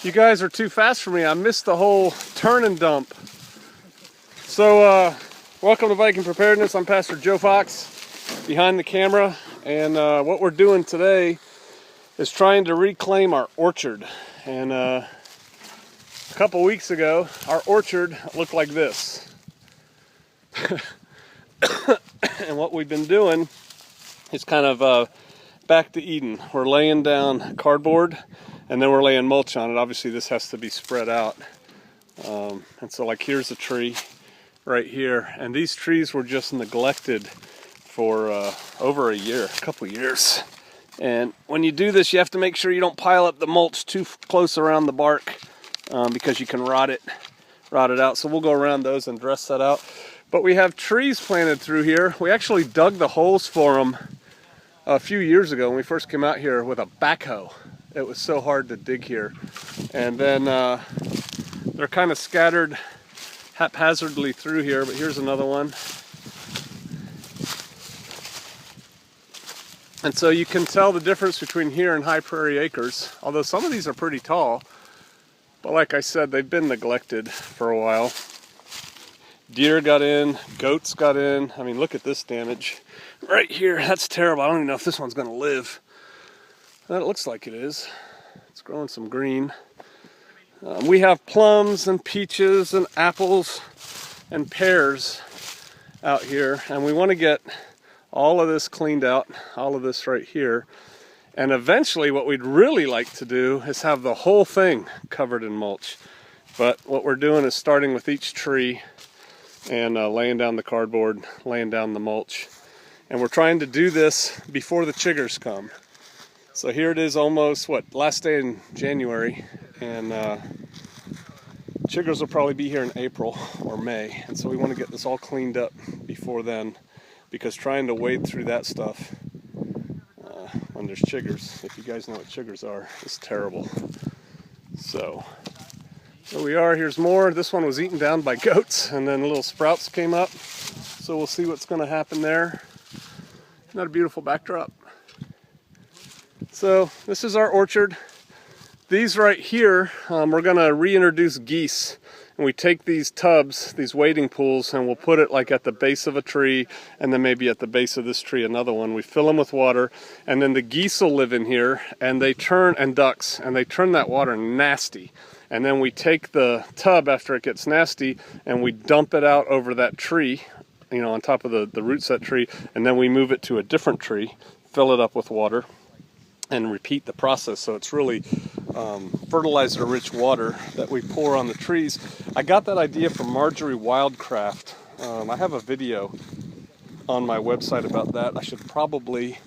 You guys are too fast for me. I missed the whole turn and dump. So, welcome to Viking Preparedness. I'm Pastor Joe Fox behind the camera. And what we're doing today is trying to reclaim our orchard. And a couple weeks ago, our orchard looked like this. And what we've been doing is kind of back to Eden. We're laying down cardboard and then we're laying mulch on it. Obviously this has to be spread out. And so like here's a tree right here. And these trees were just neglected for over a year, a couple years. And when you do this, you have to make sure you don't pile up the mulch too close around the bark because you can rot it out. So we'll go around those and dress that out. But we have trees planted through here. We actually dug the holes for them a few years ago when we first came out here with a backhoe. It was so hard to dig here. And then they're kind of scattered haphazardly through here, but here's another one. And so you can tell the difference between here and High Prairie Acres, although some of these are pretty tall. But like I said, they've been neglected for a while. Deer got in, goats got in. I mean, look at this damage right here. That's terrible. I don't even know if this one's going to live. That looks like it is. It's growing some green. We have plums and peaches and apples and pears out here, and we want to get all of this cleaned out, all of this right here. And eventually what we'd really like to do is have the whole thing covered in mulch. But what we're doing is starting with each tree and laying down the cardboard, laying down the mulch. And we're trying to do this before the chiggers come. So here it is almost, last day in January, and chiggers will probably be here in April or May. And so we want to get this all cleaned up before then, because trying to wade through that stuff when there's chiggers, if you guys know what chiggers are, is terrible. So here we are, here's more. This one was eaten down by goats, and then little sprouts came up. So we'll see what's going to happen there. Isn't that a beautiful backdrop? So this is our orchard. These right here, we're going to reintroduce geese. And we take these tubs, these wading pools, and we'll put it like at the base of a tree, and then maybe at the base of this tree another one. We fill them with water, and then the geese will live in here, and they turn, and ducks, and they turn that water nasty. And then we take the tub after it gets nasty, and we dump it out over that tree, you know, on top of the roots of that tree, and then we move it to a different tree, fill it up with water, and repeat the process. So it's really fertilizer-rich water that we pour on the trees. I got that idea from Marjorie Wildcraft. I have a video on my website about that. I should probably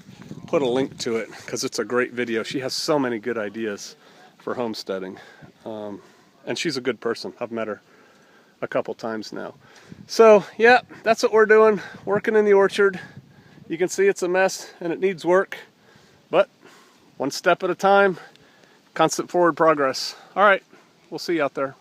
put a link to it because it's a great video. She has so many good ideas for homesteading. And she's a good person. I've met her a couple times now. So yeah, that's what we're doing. Working in the orchard. You can see it's a mess and it needs work, but one step at a time, constant forward progress. All right, we'll see you out there.